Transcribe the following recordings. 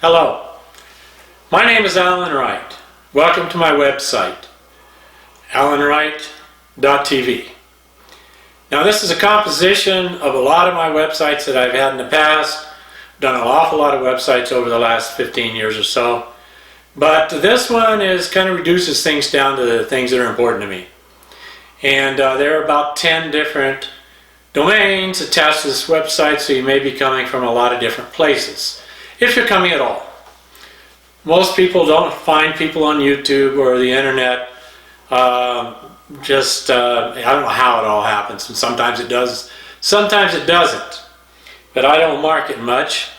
Hello, my name is Alan Wright. Welcome to my website, alanwright.tv. Now this is a composition of a lot of my websites that I've had in the past. I've done an awful lot of websites over the last 15 years or so. But this one kind of reduces things down to the things that are important to me. And there are about 10 different domains attached to this website, so you may be coming from a lot of different places, if you're coming at all. Most people don't find people on YouTube or the internet. I don't know how it all happens, and sometimes it does, sometimes it doesn't. But I don't market much.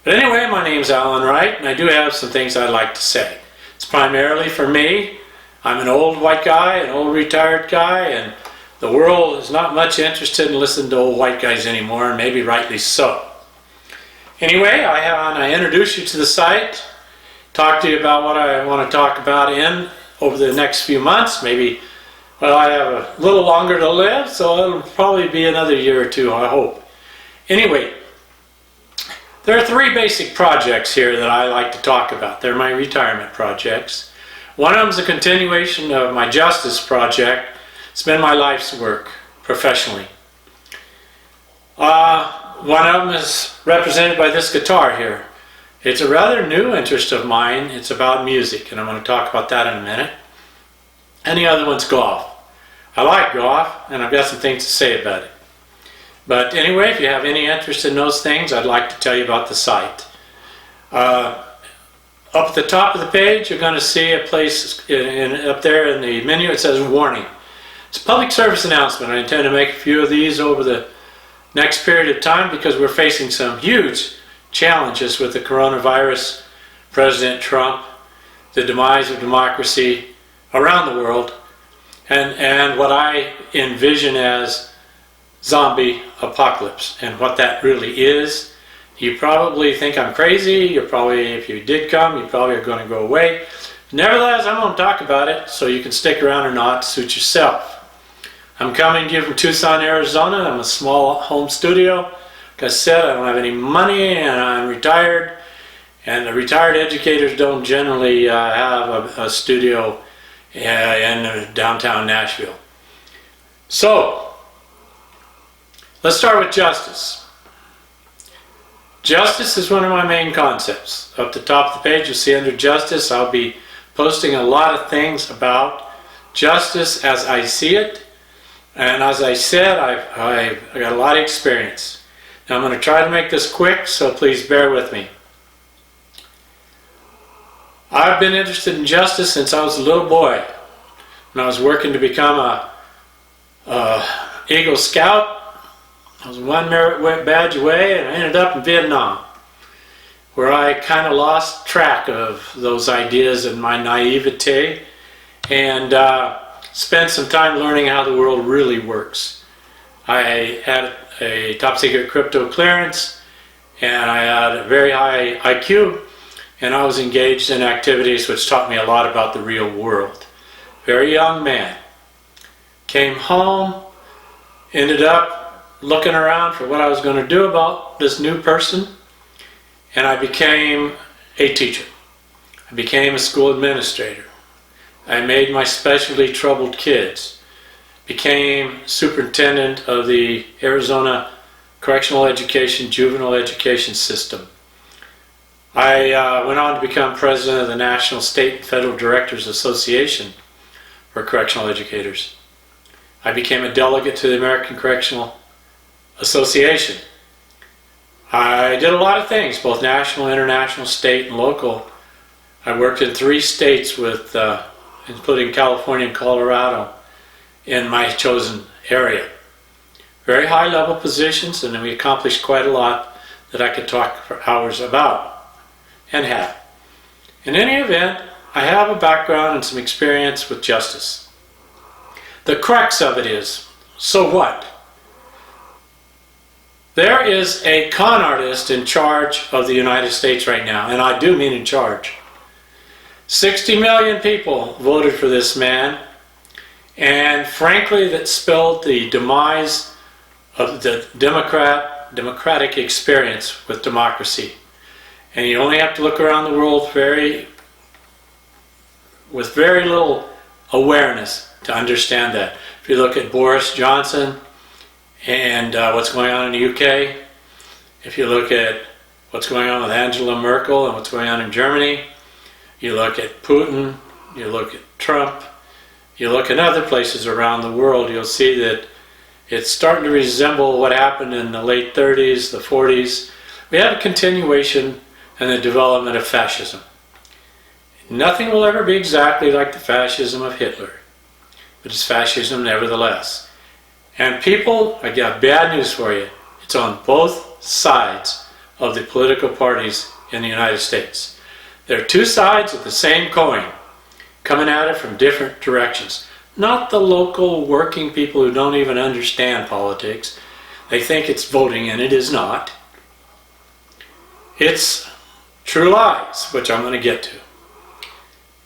But anyway, my name's Alan Wright, and I do have some things I'd like to say. It's primarily for me. I'm an old white guy, an old retired guy, and the world is not much interested in listening to old white guys anymore, and maybe rightly so. Anyway, I introduce you to the site, talk to you about what I want to talk about over the next few months. Maybe, well, I have a little longer to live, so it'll probably be another year or two, I hope. Anyway, there are 3 basic projects here that I like to talk about. They're my retirement projects. One of them is a continuation of my justice project. It's been my life's work professionally. One of them is represented by this guitar here. It's a rather new interest of mine. It's about music, and I'm going to talk about that in a minute. And the other one's golf. I like golf, and I've got some things to say about it. But anyway, if you have any interest in those things, I'd like to tell you about the site. Up at the top of the page, you're going to see a place up there in the menu. It says warning. It's a public service announcement. I intend to make a few of these over the next period of time because we're facing some huge challenges with the coronavirus, President Trump, the demise of democracy around the world, and what I envision as zombie apocalypse. And what that really is, you probably think I'm crazy. If you did come, you probably are going to go away. Nevertheless, I'm going to talk about it, so you can stick around or not, suit yourself. I'm coming to you from Tucson, Arizona. I'm a small home studio. Like I said, I don't have any money, and I'm retired. And the retired educators don't generally have a studio in downtown Nashville. So, let's start with justice. Justice is one of my main concepts. Up the top of the page, you'll see under justice, I'll be posting a lot of things about justice as I see it. And as I said, I've got a lot of experience. Now I'm going to try to make this quick, so please bear with me. I've been interested in justice since I was a little boy. When I was working to become a Eagle Scout, I was one merit badge away, and I ended up in Vietnam, where I kind of lost track of those ideas and my naivete, and spent some time learning how the world really works. I had a top secret crypto clearance, and I had a very high IQ, and I was engaged in activities which taught me a lot about the real world. Very young man. Came home, ended up looking around for what I was going to do about this new person, and I became a teacher. I became a school administrator. I made my specialty troubled kids, became superintendent of the Arizona Correctional Education, Juvenile Education System. I went on to become president of the National State and Federal Directors Association for Correctional Educators. I became a delegate to the American Correctional Association. I did a lot of things, both national, international, state, and local. I worked in 3 states with including California and Colorado, in my chosen area. Very high level positions, and we accomplished quite a lot that I could talk for hours about, and have. In any event, I have a background and some experience with justice. The crux of it is, so what? There is a con artist in charge of the United States right now, and I do mean in charge. 60 million people voted for this man, and frankly that spelled the demise of the democratic experience with democracy. And you only have to look around the world with very little awareness to understand that. If you look at Boris Johnson and what's going on in the UK, if you look at what's going on with Angela Merkel and what's going on in Germany, you look at Putin, you look at Trump, you look in other places around the world, you'll see that it's starting to resemble what happened in the late 30s, the 40s. We have a continuation and the development of fascism. Nothing will ever be exactly like the fascism of Hitler, but it's fascism nevertheless. And people, I got bad news for you. It's on both sides of the political parties in the United States. There are two sides of the same coin, coming at it from different directions. Not the local working people who don't even understand politics. They think it's voting, and it is not. It's true lies, which I'm going to get to.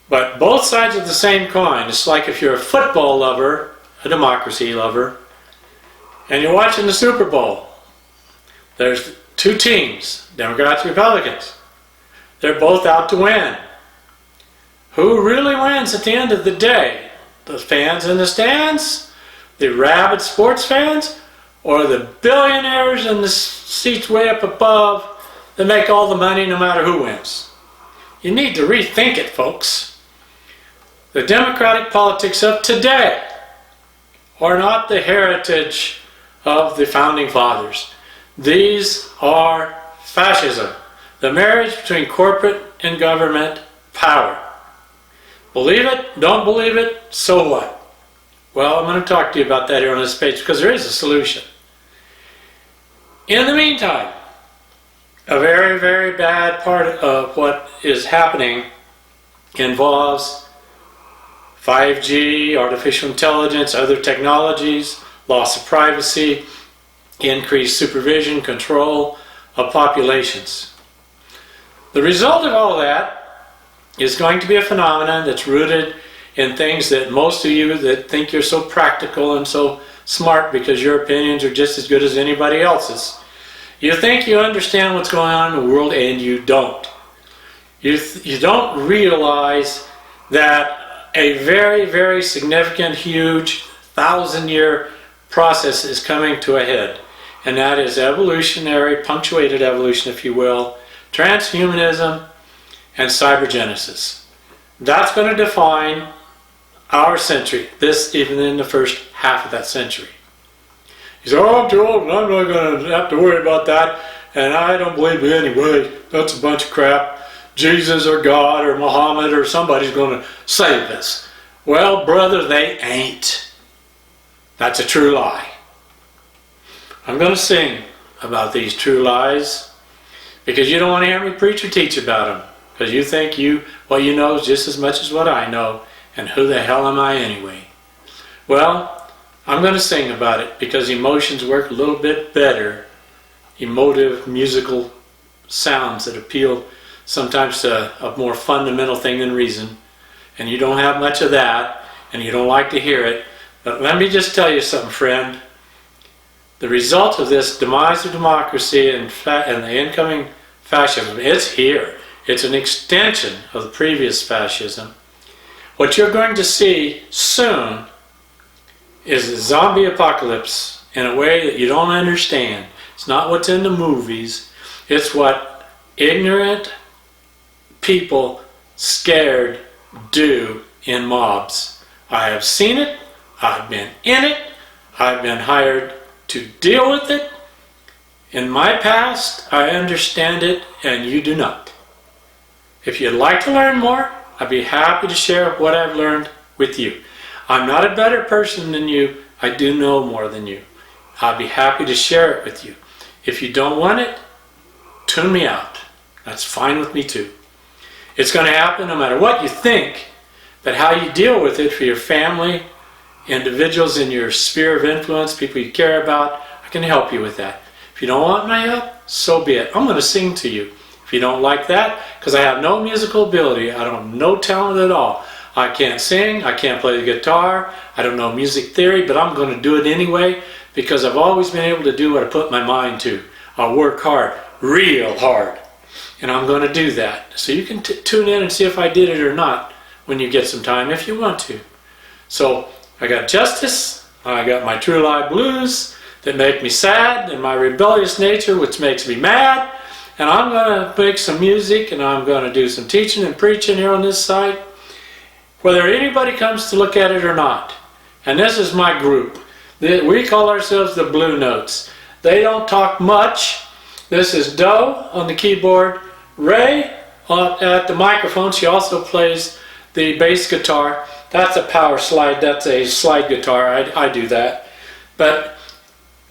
But both sides of the same coin. It's like if you're a football lover, a democracy lover, and you're watching the Super Bowl. There's two teams, Democrats and Republicans. They're both out to win. Who really wins at the end of the day? The fans in the stands? The rabid sports fans? Or the billionaires in the seats way up above that make all the money no matter who wins? You need to rethink it, folks. The democratic politics of today are not the heritage of the founding fathers. These are fascism, the marriage between corporate and government power. Believe it, don't believe it, so what? Well, I'm going to talk to you about that here on this page because there is a solution. In the meantime, a very, very bad part of what is happening involves 5G, artificial intelligence, other technologies, loss of privacy, increased supervision, control of populations. The result of all that is going to be a phenomenon that's rooted in things that most of you that think you're so practical and so smart because your opinions are just as good as anybody else's. You think you understand what's going on in the world, and you don't. You don't realize that a very, very significant, huge, 1,000-year process is coming to a head. And that is evolutionary, punctuated evolution, if you will, transhumanism, and cybergenesis. That's going to define our century, even in the first half of that century. You say, oh, I'm too old, and I'm not going to have to worry about that, and I don't believe it anyway. That's a bunch of crap. Jesus or God or Muhammad or somebody's going to save us. Well, brother, they ain't. That's a true lie. I'm going to sing about these true lies because you don't want to hear me preach or teach about them because you think what you know is just as much as what I know, and who the hell am I anyway? Well, I'm going to sing about it because emotions work a little bit better. Emotive, musical sounds that appeal sometimes to a more fundamental thing than reason, and you don't have much of that, and you don't like to hear it. But let me just tell you something, friend. The result of this demise of democracy and the incoming fascism, it's here. It's an extension of the previous fascism. What you're going to see soon is a zombie apocalypse in a way that you don't understand. It's not what's in the movies. It's what ignorant people scared do in mobs. I have seen it. I've been in it. I've been hired to deal with it. In my past, I understand it, and you do not. If you'd like to learn more, I'd be happy to share what I've learned with you. I'm not a better person than you. I do know more than you. I'd be happy to share it with you. If you don't want it, tune me out. That's fine with me too. It's going to happen no matter what you think, but how you deal with it for your family, individuals in your sphere of influence, people you care about, I can help you with that. If you don't want my help, so be it. I'm going to sing to you. If you don't like that, because I have no musical ability, I don't have no talent at all. I can't sing, I can't play the guitar, I don't know music theory, but I'm going to do it anyway because I've always been able to do what I put my mind to. I'll work hard, real hard. And I'm going to do that. So you can tune in and see if I did it or not when you get some time, if you want to. So I got Justice, I got my True Lie Blues that make me sad, and my rebellious nature which makes me mad. And I'm going to make some music, and I'm going to do some teaching and preaching here on this site, whether anybody comes to look at it or not. And this is my group. We call ourselves the Blue Notes. They don't talk much. This is Doe on the keyboard, Ray at the microphone. She also plays the bass guitar. That's a power slide. That's a slide guitar. I do that. But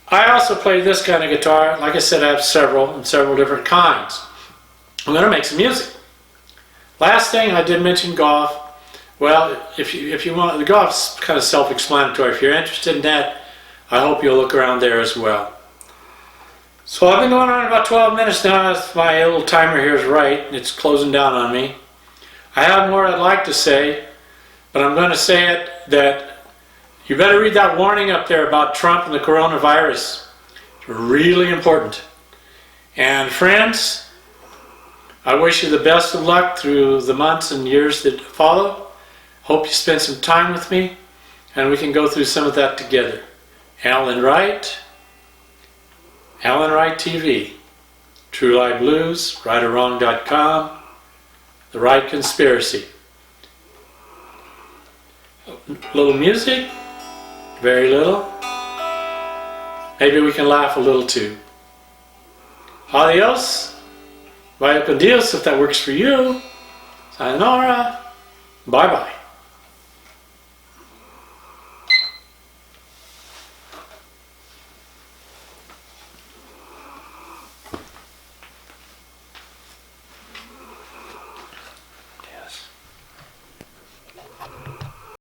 I also play this kind of guitar. Like I said, I have several different kinds. I'm going to make some music. Last thing, I did mention golf. Well, if you want, the golf's kind of self-explanatory. If you're interested in that, I hope you'll look around there as well. So I've been going on about 12 minutes now. My little timer here is right. It's closing down on me. I have more I'd like to say, but I'm going to say it that you better read that warning up there about Trump and the coronavirus. It's really important. And friends, I wish you the best of luck through the months and years that follow. Hope you spend some time with me, and we can go through some of that together. Alan Wright TV, True Lie Blues, RightOrWrong.com, The Wright Conspiracy. Little music, very little. Maybe we can laugh a little too. Adios, vaya con Dios if that works for you. Sayonara, bye-bye.